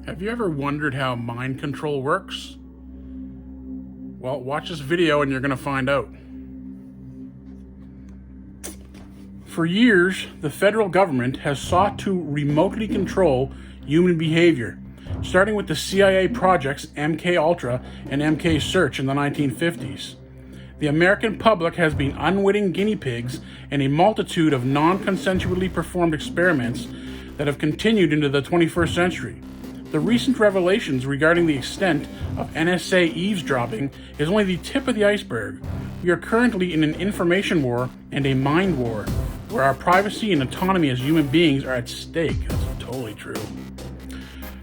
Have you ever wondered how mind control works? Well, watch this video and you're going to find out. For years, the federal government has sought to remotely control human behavior, starting with the CIA projects MKUltra and MKSearch in the 1950s. The American public has been unwitting guinea pigs in a multitude of non-consensually performed experiments that have continued into the 21st century. The recent revelations regarding the extent of NSA eavesdropping is only the tip of the iceberg. We are currently in an information war and a mind war, where our privacy and autonomy as human beings are at stake. That's totally true.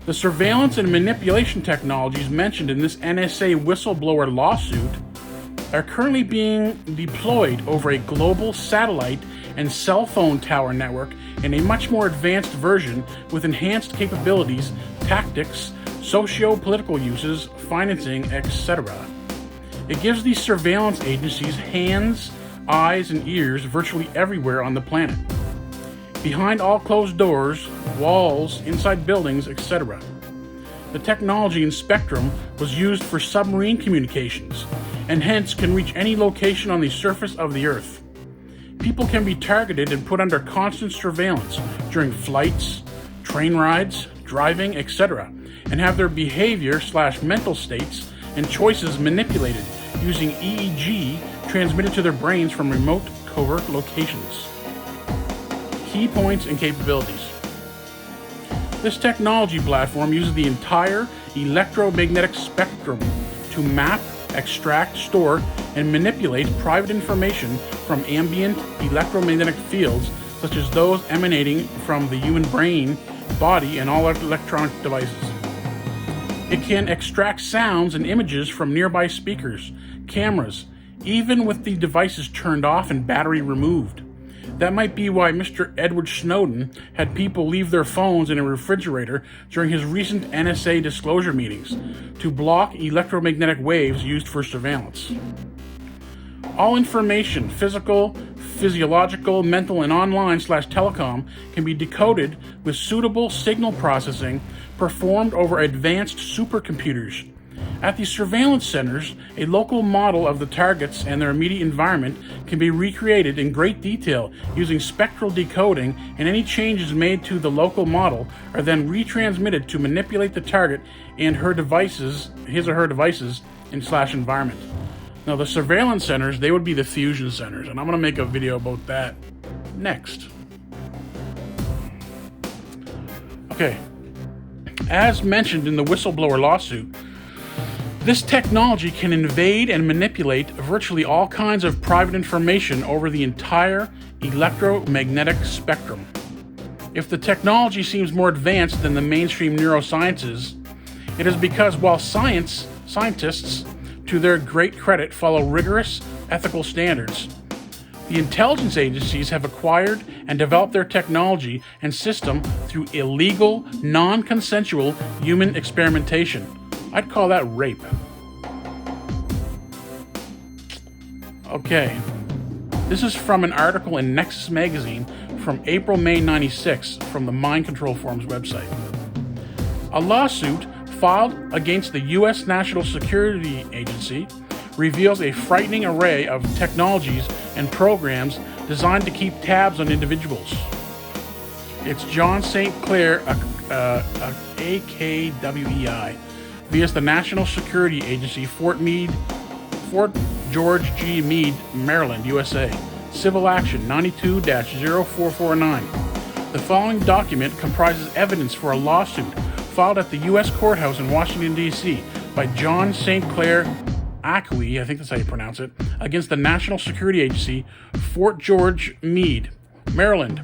The surveillance and manipulation technologies mentioned in this NSA whistleblower lawsuit are currently being deployed over a global satellite and cell phone tower network in a much more advanced version with enhanced capabilities, tactics, socio-political uses, financing, etc. It gives these surveillance agencies hands, eyes, and ears virtually everywhere on the planet. Behind all closed doors, walls, inside buildings, etc. The technology and spectrum was used for submarine communications, and hence can reach any location on the surface of the Earth. People can be targeted and put under constant surveillance during flights, train rides, driving, etc., and have their behavior/mental states and choices manipulated using EEG transmitted to their brains from remote covert locations. Key points and capabilities. This technology platform uses the entire electromagnetic spectrum to map, extract, store, and manipulate private information from ambient electromagnetic fields such as those emanating from the human brain, body, and all electronic devices. It can extract sounds and images from nearby speakers, cameras, even with the devices turned off and battery removed. That might be why Mr. Edward Snowden had people leave their phones in a refrigerator during his recent NSA disclosure meetings to block electromagnetic waves used for surveillance. All information, physical, physiological, mental, and online/telecom can be decoded with suitable signal processing performed over advanced supercomputers. At the surveillance centers, a local model of the targets and their immediate environment can be recreated in great detail using spectral decoding, and any changes made to the local model are then retransmitted to manipulate the target and his or her devices /environment. Now the surveillance centers, they would be the fusion centers, and I'm going to make a video about that next. Okay, as mentioned in the whistleblower lawsuit, this technology can invade and manipulate virtually all kinds of private information over the entire electromagnetic spectrum. If the technology seems more advanced than the mainstream neurosciences, it is because while scientists, to their great credit, follow rigorous ethical standards, the intelligence agencies have acquired and developed their technology and system through illegal, non-consensual human experimentation. I'd call that rape. Okay, this is from an article in Nexus magazine from May 96 from the Mind Control Forum's website. A lawsuit filed against the U.S. National Security Agency reveals a frightening array of technologies and programs designed to keep tabs on individuals. It's John St. Clair, AKWEI, via the National Security Agency, Fort George G. Meade, Maryland, USA. Civil Action 92-0449. The following document comprises evidence for a lawsuit filed at the U.S. Courthouse in Washington, D.C. by John St. Clair Acqui, I think that's how you pronounce it, against the National Security Agency, Fort George Meade, Maryland.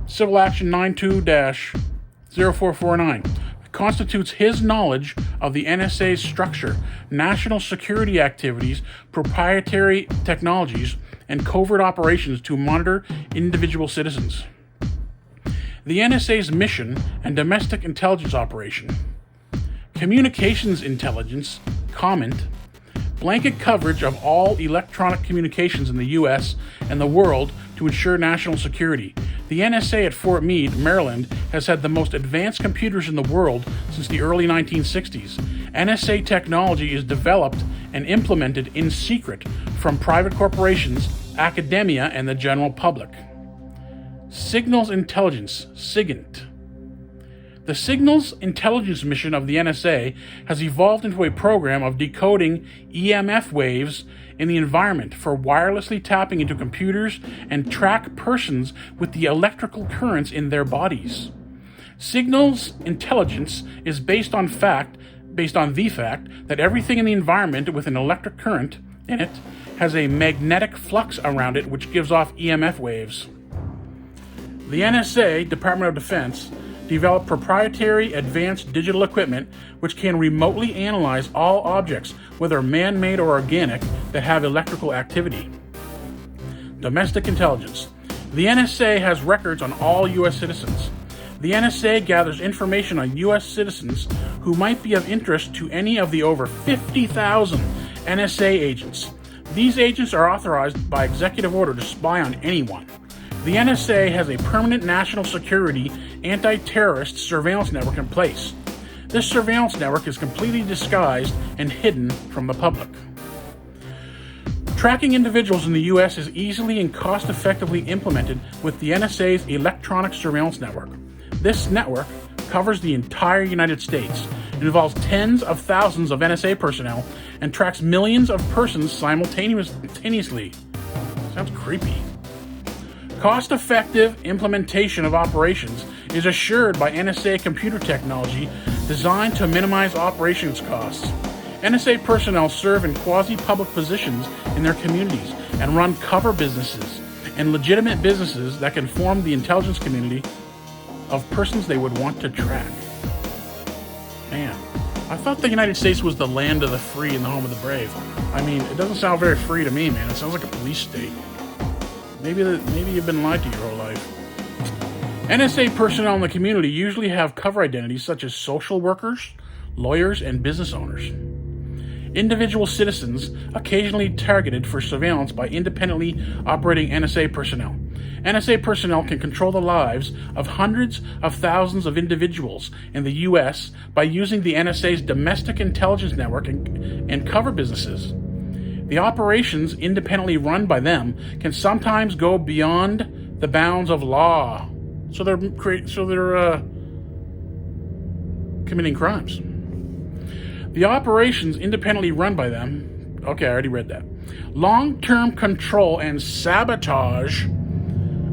Civil Action 92-0449. Constitutes his knowledge of the NSA's structure, national security activities, proprietary technologies, and covert operations to monitor individual citizens. The NSA's mission and domestic intelligence operation. Communications intelligence, comment, blanket coverage of all electronic communications in the U.S. and the world to ensure national security. The NSA at Fort Meade, Maryland, has had the most advanced computers in the world since the early 1960s. NSA technology is developed and implemented in secret from private corporations, academia, and the general public. Signals Intelligence, SIGINT. The Signals Intelligence mission of the NSA has evolved into a program of decoding EMF waves in the environment for wirelessly tapping into computers and track persons with the electrical currents in their bodies. Signals Intelligence is based on the fact that everything in the environment with an electric current in it has a magnetic flux around it which gives off EMF waves. The NSA, Department of Defense, developed proprietary advanced digital equipment which can remotely analyze all objects, whether man-made or organic, that have electrical activity. Domestic intelligence. The NSA has records on all U.S. citizens. The NSA gathers information on U.S. citizens who might be of interest to any of the over 50,000 NSA agents. These agents are authorized by executive order to spy on anyone. The NSA has a permanent national security anti-terrorist surveillance network in place. This surveillance network is completely disguised and hidden from the public. Tracking individuals in the U.S. is easily and cost-effectively implemented with the NSA's electronic surveillance network. This network covers the entire United States. It involves tens of thousands of NSA personnel and tracks millions of persons simultaneously. Sounds creepy. Cost-effective implementation of operations is assured by NSA computer technology designed to minimize operations costs. NSA personnel serve in quasi-public positions in their communities and run cover businesses and legitimate businesses that can form the intelligence community of persons they would want to track. Man, I thought the United States was the land of the free and the home of the brave. I mean, it doesn't sound very free to me, man. It sounds like a police state. Maybe you've been lied to your whole life. NSA personnel in the community usually have cover identities such as social workers, lawyers, and business owners. Individual citizens occasionally targeted for surveillance by independently operating NSA personnel. NSA personnel can control the lives of hundreds of thousands of individuals in the U.S. by using the NSA's domestic intelligence network and cover businesses. The operations independently run by them can sometimes go beyond the bounds of law. So they're committing crimes. The operations independently run by them. Okay, I already read that. Long-term control and sabotage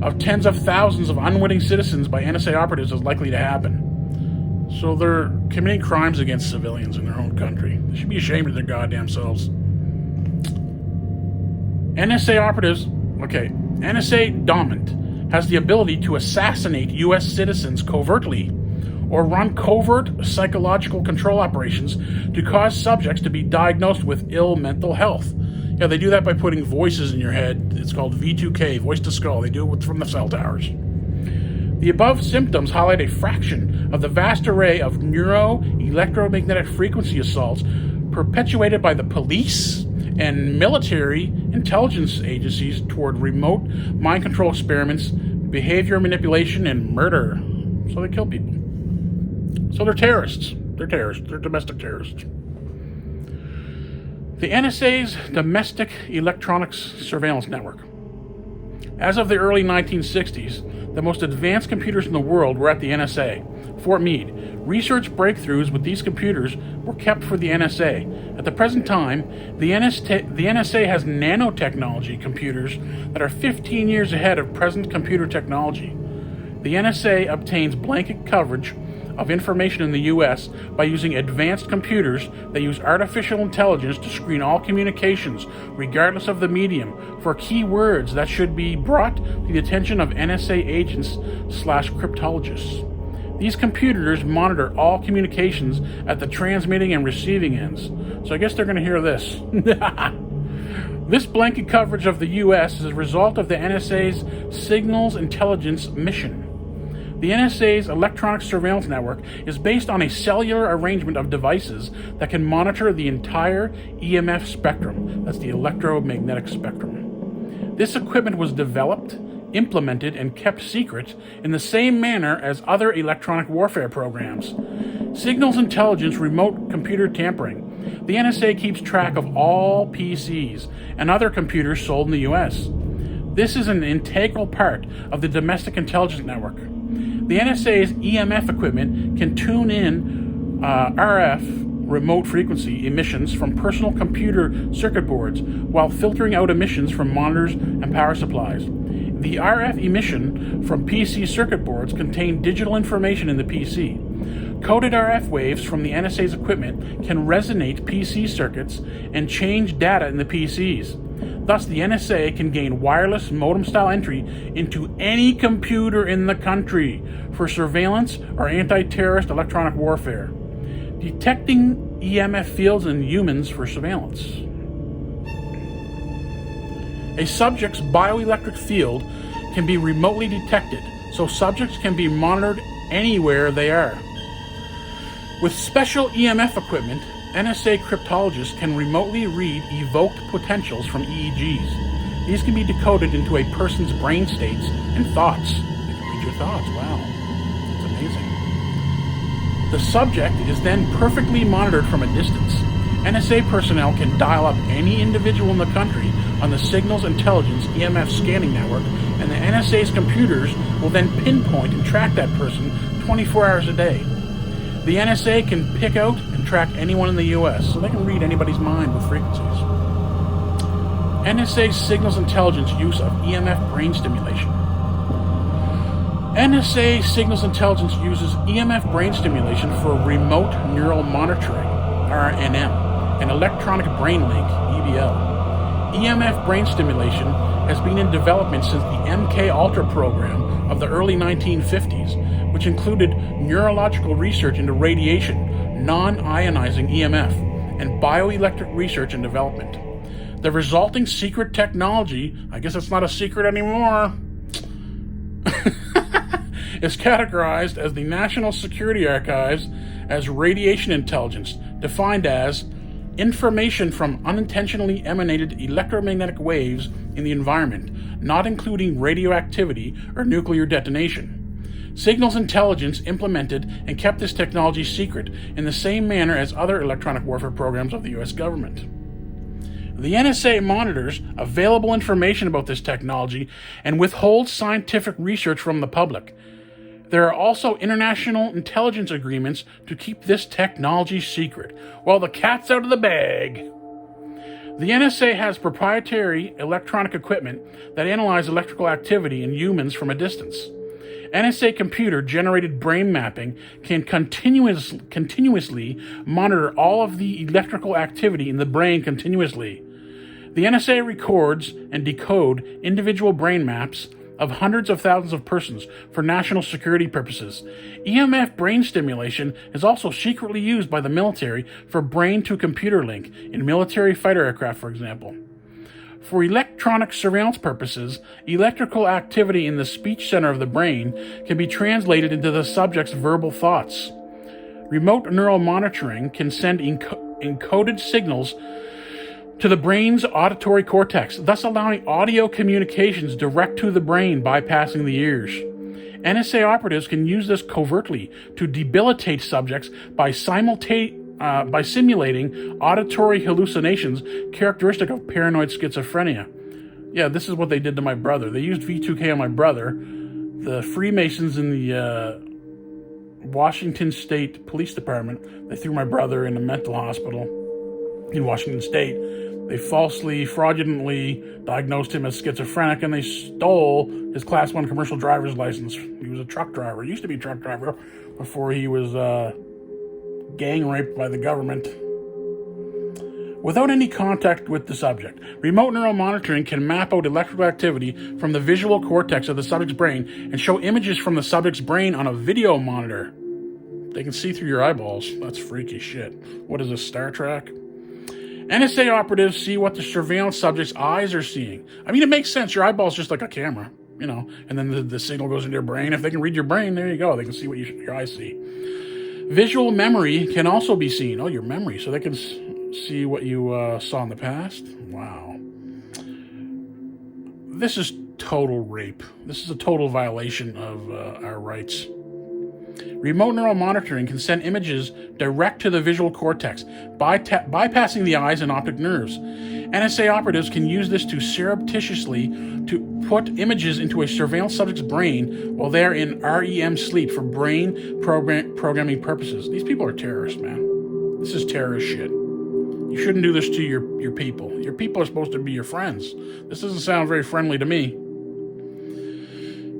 of tens of thousands of unwitting citizens by NSA operatives is likely to happen. So they're committing crimes against civilians in their own country. They should be ashamed of their goddamn selves. NSA Dominant has the ability to assassinate U.S. citizens covertly or run covert psychological control operations to cause subjects to be diagnosed with ill mental health. Yeah, they do that by putting voices in your head. It's called V2K, voice to skull. They do it from the cell towers. The above symptoms highlight a fraction of the vast array of electromagnetic frequency assaults perpetuated by the police and military intelligence agencies toward remote mind control experiments, behavior manipulation, and murder. So they kill people. So they're terrorists. They're domestic terrorists. The NSA's Domestic Electronics Surveillance Network. As of the early 1960s, the most advanced computers in the world were at the NSA, Fort Meade. Research breakthroughs with these computers were kept for the NSA. At the present time, the NSA has nanotechnology computers that are 15 years ahead of present computer technology. The NSA obtains blanket coverage of information in the U.S. by using advanced computers that use artificial intelligence to screen all communications, regardless of the medium, for keywords that should be brought to the attention of NSA agents/cryptologists. These computers monitor all communications at the transmitting and receiving ends. So I guess they're going to hear this. This blanket coverage of the U.S. is a result of the NSA's Signals Intelligence mission. The NSA's electronic surveillance network is based on a cellular arrangement of devices that can monitor the entire EMF spectrum. That's the electromagnetic spectrum. This equipment was developed, implemented, and kept secret in the same manner as other electronic warfare programs. Signals intelligence, remote computer tampering. The NSA keeps track of all PCs and other computers sold in the US. This is an integral part of the domestic intelligence network. The NSA's EMF equipment can tune in RF remote frequency emissions from personal computer circuit boards while filtering out emissions from monitors and power supplies. The RF emission from PC circuit boards contain digital information in the PC. Coded RF waves from the NSA's equipment can resonate PC circuits and change data in the PCs. Thus, the NSA can gain wireless modem-style entry into any computer in the country for surveillance or anti-terrorist electronic warfare. Detecting EMF fields in humans for surveillance. A subject's bioelectric field can be remotely detected, so subjects can be monitored anywhere they are. With special EMF equipment, NSA cryptologists can remotely read evoked potentials from EEGs. These can be decoded into a person's brain states and thoughts. They can read your thoughts. Wow. That's amazing. The subject is then perfectly monitored from a distance. NSA personnel can dial up any individual in the country on the Signals Intelligence EMF scanning network, and the NSA's computers will then pinpoint and track that person 24 hours a day. The NSA can pick out and track anyone in the US, so they can read anybody's mind with frequencies. NSA Signals Intelligence use of EMF brain stimulation. NSA Signals Intelligence uses EMF brain stimulation for remote neural monitoring, RNM, and electronic brain link, EBL. EMF brain stimulation has been in development since the MKUltra program of the early 1950s, which included neurological research into radiation, non-ionizing EMF, and bioelectric research and development. The resulting secret technology, I guess it's not a secret anymore, is categorized as the National Security Archives as radiation intelligence, defined as information from unintentionally emanated electromagnetic waves in the environment, not including radioactivity or nuclear detonation. Signals Intelligence implemented and kept this technology secret in the same manner as other electronic warfare programs of the US government. The NSA monitors available information about this technology and withholds scientific research from the public. There are also international intelligence agreements to keep this technology secret. Well, the cat's out of the bag. The NSA has proprietary electronic equipment that analyze electrical activity in humans from a distance. NSA computer-generated brain mapping can continuously monitor all of the electrical activity in the brain continuously. The NSA records and decodes individual brain maps of hundreds of thousands of persons for national security purposes. EMF brain stimulation is also secretly used by the military for brain-to-computer link in military fighter aircraft, for example. For electronic surveillance purposes, electrical activity in the speech center of the brain can be translated into the subject's verbal thoughts. Remote neural monitoring can send encoded signals to the brain's auditory cortex, thus allowing audio communications direct to the brain, bypassing the ears. NSA operatives can use this covertly to debilitate subjects by simulating auditory hallucinations characteristic of paranoid schizophrenia. Yeah, this is what they did to my brother. They used V2K on my brother. The Freemasons in the Washington State Police Department, they threw my brother in a mental hospital in Washington State. They fraudulently diagnosed him as schizophrenic, and they stole his Class 1 commercial driver's license. He was a truck driver. He used to be a truck driver before he was gang raped by the government. Without any contact with the subject, remote neural monitoring can map out electrical activity from the visual cortex of the subject's brain and show images from the subject's brain on a video monitor. They can see through your eyeballs. That's freaky shit. What is this, Star Trek? NSA operatives see what the surveillance subject's eyes are seeing. I mean, it makes sense. Your eyeball's just like a camera. and then the signal goes into your brain. If they can read your brain, there you go. They can see what your eyes see. Visual memory can also be seen. Oh, your memory. So they can see what you saw in the past. Wow. This is total rape. This is a total violation of our rights. Remote neural monitoring can send images direct to the visual cortex, bypassing the eyes and optic nerves. NSA operatives can use this to surreptitiously to put images into a surveillance subject's brain while they're in REM sleep for brain programming purposes. These people are terrorists, man. This is terrorist shit. You shouldn't do this to your people. Your people are supposed to be your friends. This doesn't sound very friendly to me.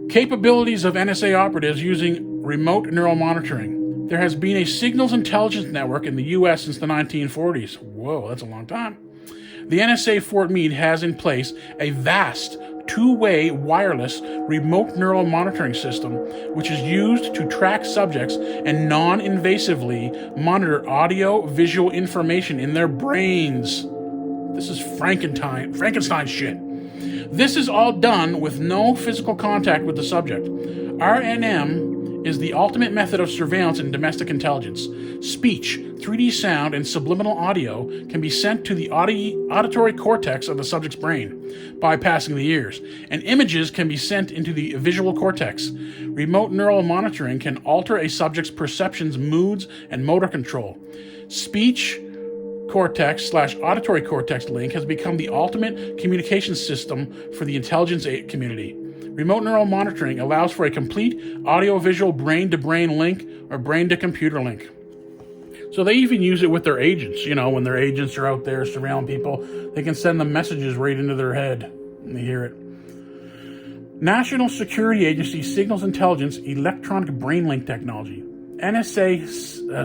Capabilities of NSA operatives using remote neural monitoring. There has been a signals intelligence network in the U.S. since the 1940s. Whoa, that's a long time. The NSA Fort Meade has in place a vast two-way wireless remote neural monitoring system, which is used to track subjects and non-invasively monitor audio-visual information in their brains. This is Frankenstein shit. This is all done with no physical contact with the subject. RNM is the ultimate method of surveillance in domestic intelligence. Speech, 3D sound, and subliminal audio can be sent to the auditory cortex of the subject's brain, bypassing the ears, and images can be sent into the visual cortex. Remote neural monitoring can alter a subject's perceptions, moods, and motor control. Speech cortex/auditory cortex link has become the ultimate communication system for the intelligence community. Remote neural monitoring allows for a complete audio-visual brain-to-brain link or brain-to-computer link. So they even use it with their agents. When their agents are out there surveilling people, they can send them messages right into their head and they hear it. National Security Agency Signals Intelligence Electronic Brain Link Technology. NSA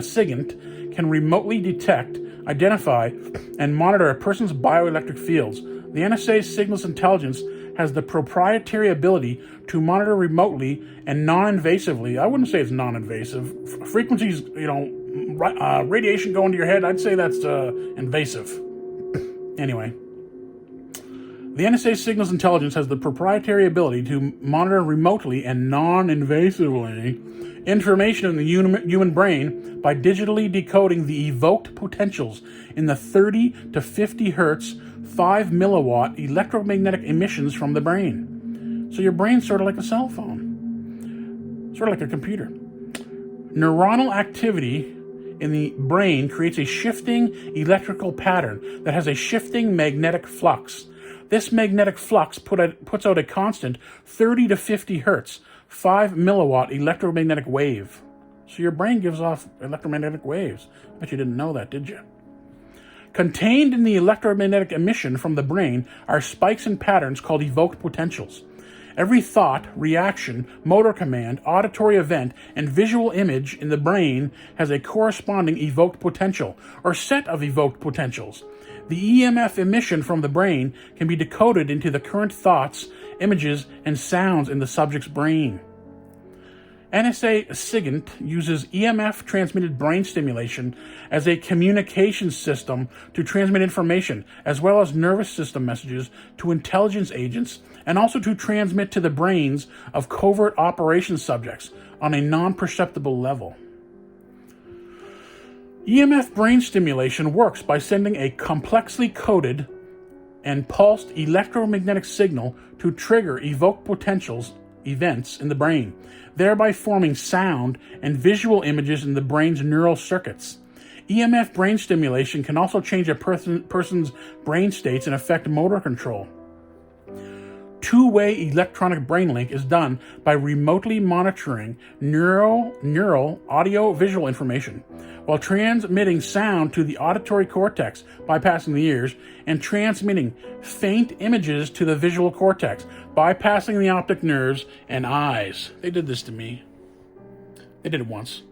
SIGINT can remotely detect, identify, and monitor a person's bioelectric fields. The NSA Signals Intelligence has the proprietary ability to monitor remotely and non-invasively. I wouldn't say it's non-invasive. Frequencies, radiation going to your head, I'd say that's invasive. Anyway, the NSA Signals Intelligence has the proprietary ability to monitor remotely and non-invasively information in the human brain by digitally decoding the evoked potentials in the 30 to 50 hertz, 5 milliwatt electromagnetic emissions from the brain. So your brain's sort of like a cell phone, sort of like a computer. Neuronal activity in the brain creates a shifting electrical pattern that has a shifting magnetic flux. This magnetic flux puts out a constant 30 to 50 hertz, 5 milliwatt electromagnetic wave. So your brain gives off electromagnetic waves. I bet you didn't know that, did you? Contained in the electromagnetic emission from the brain are spikes and patterns called evoked potentials. Every thought, reaction, motor command, auditory event, and visual image in the brain has a corresponding evoked potential, or set of evoked potentials. The EMF emission from the brain can be decoded into the current thoughts, images, and sounds in the subject's brain. NSA SIGINT uses EMF transmitted brain stimulation as a communication system to transmit information, as well as nervous system messages to intelligence agents, and also to transmit to the brains of covert operations subjects on a non-perceptible level. EMF brain stimulation works by sending a complexly coded and pulsed electromagnetic signal to trigger evoked potentials events in the brain, thereby forming sound and visual images in the brain's neural circuits. EMF brain stimulation can also change a person's brain states and affect motor control. Two-way electronic brain link is done by remotely monitoring neural audio-visual information while transmitting sound to the auditory cortex, bypassing the ears, and transmitting faint images to the visual cortex, bypassing the optic nerves and eyes. They did this to me. They did it once.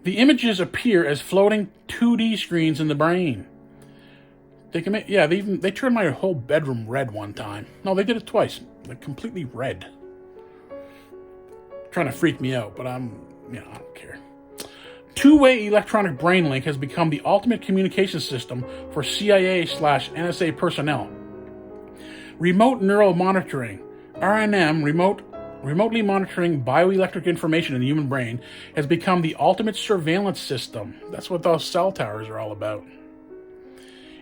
The images appear as floating 2D screens in the brain. They turned my whole bedroom red one time. No, they did it twice. Like completely red. Trying to freak me out, but I don't care. Two-way electronic brain link has become the ultimate communication system for CIA/NSA personnel. Remote neural monitoring, RNM, remotely monitoring bioelectric information in the human brain, has become the ultimate surveillance system. That's what those cell towers are all about.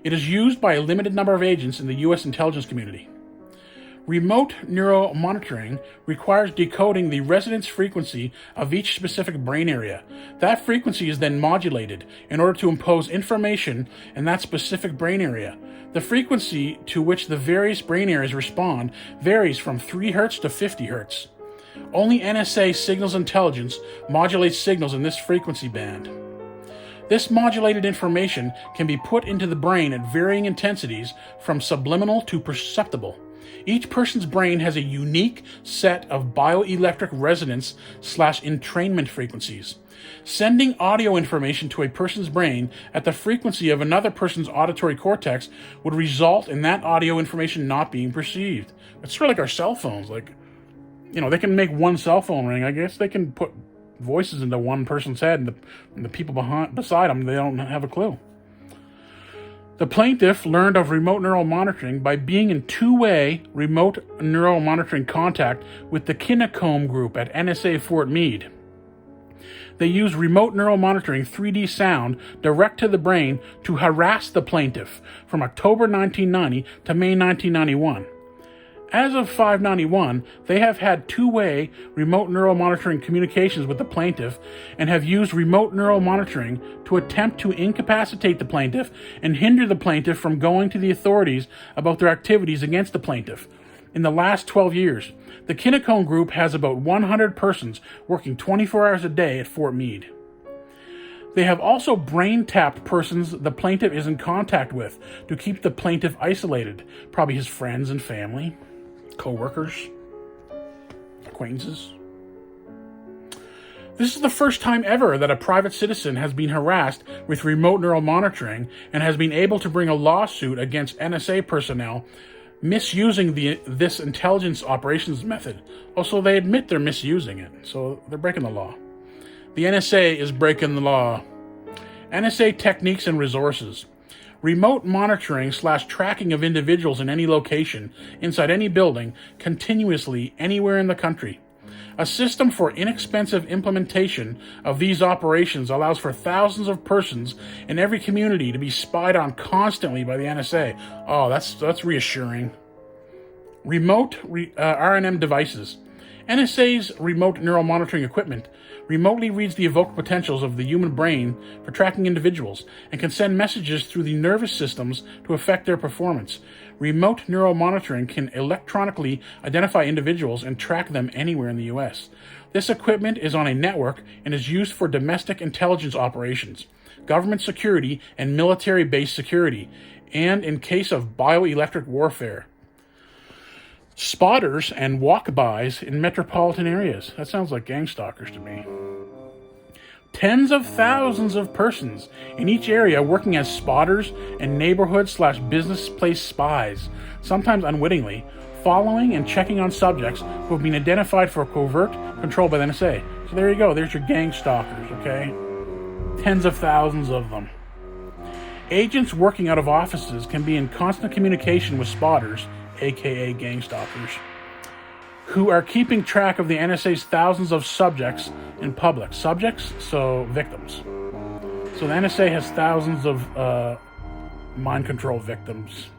It is used by a limited number of agents in the U.S. intelligence community. Remote neural monitoring requires decoding the resonance frequency of each specific brain area. That frequency is then modulated in order to impose information in that specific brain area. The frequency to which the various brain areas respond varies from 3 Hz to 50 Hz. Only NSA Signals Intelligence modulates signals in this frequency band. This modulated information can be put into the brain at varying intensities from subliminal to perceptible. Each person's brain has a unique set of bioelectric resonance / entrainment frequencies. Sending audio information to a person's brain at the frequency of another person's auditory cortex would result in that audio information not being perceived. It's sort of like our cell phones. They can make one cell phone ring. I guess they can put voices into one person's head, and the people beside them, they don't have a clue. The plaintiff learned of remote neural monitoring by being in two-way remote neural monitoring contact with the Kinecombe group at NSA Fort Meade. They used remote neural monitoring 3D sound direct to the brain to harass the plaintiff from October 1990 to May 1991. As of 591, they have had two-way remote neural monitoring communications with the plaintiff and have used remote neural monitoring to attempt to incapacitate the plaintiff and hinder the plaintiff from going to the authorities about their activities against the plaintiff. In the last 12 years, the Kinecombe group has about 100 persons working 24 hours a day at Fort Meade. They have also brain-tapped persons the plaintiff is in contact with to keep the plaintiff isolated, probably his friends and family. Co-workers, acquaintances. This is the first time ever that a private citizen has been harassed with remote neural monitoring and has been able to bring a lawsuit against NSA personnel misusing this intelligence operations method. Also, they admit they're misusing it, so they're breaking the law. The NSA is breaking the law. NSA techniques and resources. Remote monitoring / tracking of individuals in any location, inside any building, continuously anywhere in the country. A system for inexpensive implementation of these operations allows for thousands of persons in every community to be spied on constantly by the NSA. Oh, that's reassuring. Remote RNM devices. NSA's remote neural monitoring equipment remotely reads the evoked potentials of the human brain for tracking individuals and can send messages through the nervous systems to affect their performance. Remote neural monitoring can electronically identify individuals and track them anywhere in the U.S. This equipment is on a network and is used for domestic intelligence operations, government security, and military-based security, and in case of bioelectric warfare. Spotters and walk-bys in metropolitan areas. That sounds like gang stalkers to me. Tens of thousands of persons in each area working as spotters and neighborhood / business place spies, sometimes unwittingly, following and checking on subjects who have been identified for covert control by the NSA. So there you go. There's your gang stalkers, okay? Tens of thousands of them. Agents working out of offices can be in constant communication with spotters, aka gang stalkers, who are keeping track of the NSA's thousands of subjects in public. Subjects, so victims. So the NSA has thousands of mind control victims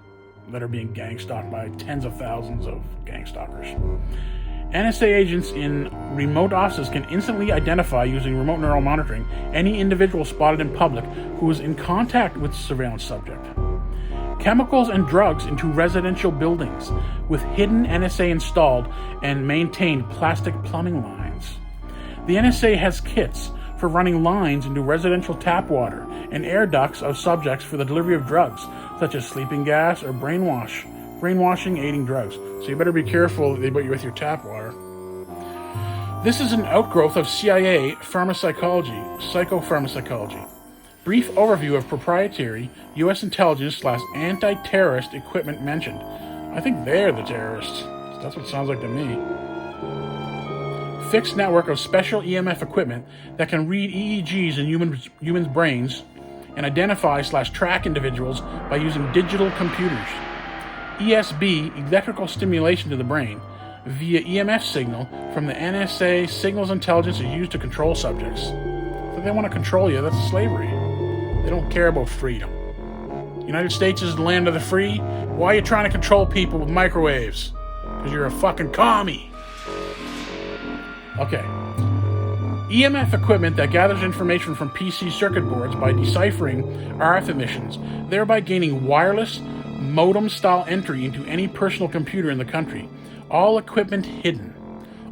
that are being gang stalked by tens of thousands of gang stalkers. NSA agents in remote offices can instantly identify, using remote neural monitoring, any individual spotted in public who is in contact with the surveillance subject. Chemicals and drugs into residential buildings with hidden NSA installed and maintained plastic plumbing lines. The NSA has kits for running lines into residential tap water and air ducts of subjects for the delivery of drugs, such as sleeping gas or brainwashing aiding drugs. So you better be careful with your tap water. This is an outgrowth of CIA psychopharmacology. Brief overview of proprietary U.S. intelligence / anti-terrorist equipment mentioned. I think they're the terrorists. That's what it sounds like to me. Fixed network of special EMF equipment that can read EEGs in humans' brains and identify / track individuals by using digital computers. ESB, electrical stimulation to the brain. via EMF signal from the NSA signals intelligence is used to control subjects. If they want to control you, that's slavery. They don't care about freedom. The United States is the land of the free. Why are you trying to control people with microwaves? Because you're a fucking commie. Okay. EMF equipment that gathers information from PC circuit boards by deciphering RF emissions, thereby gaining wireless, modem-style entry into any personal computer in the country. All equipment hidden.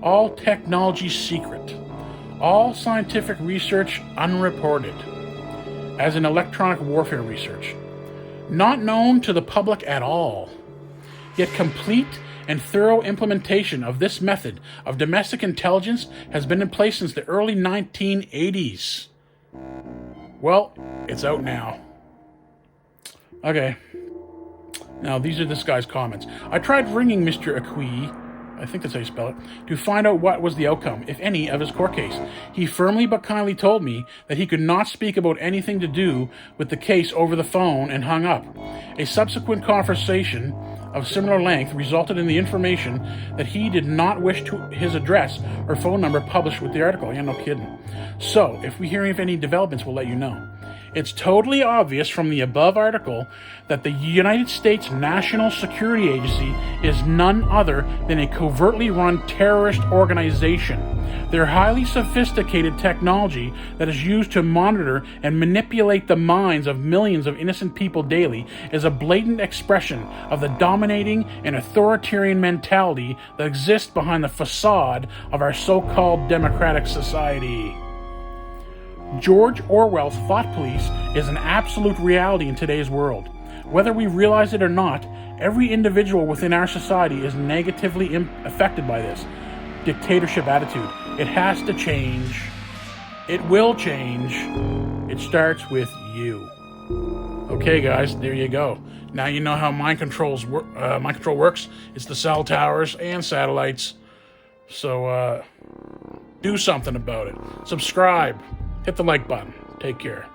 All technology secret. All scientific research unreported. As in electronic warfare research. Not known to the public at all. Yet complete and thorough implementation of this method of domestic intelligence has been in place since the early 1980s. Well, it's out now. Okay. Now, these are this guy's comments. I tried ringing Mr. Acquis, I think that's how you spell it, to find out what was the outcome, if any, of his court case. He firmly but kindly told me that he could not speak about anything to do with the case over the phone and hung up. A subsequent conversation of similar length resulted in the information that he did not wish his address or phone number published with the article. Yeah, no kidding. So, if we hear of any developments, we'll let you know. It's totally obvious from the above article that the United States National Security Agency is none other than a covertly run terrorist organization. Their highly sophisticated technology that is used to monitor and manipulate the minds of millions of innocent people daily is a blatant expression of the dominating and authoritarian mentality that exists behind the facade of our so-called democratic society. George Orwell's thought police is an absolute reality in today's world. Whether we realize it or not, every individual within our society is negatively affected by this dictatorship attitude. It has to change. It will change. It starts with you. Okay, guys, there you go. Now you know how mind control works. It's the cell towers and satellites. So, do something about it. Subscribe. Hit the like button. Take care.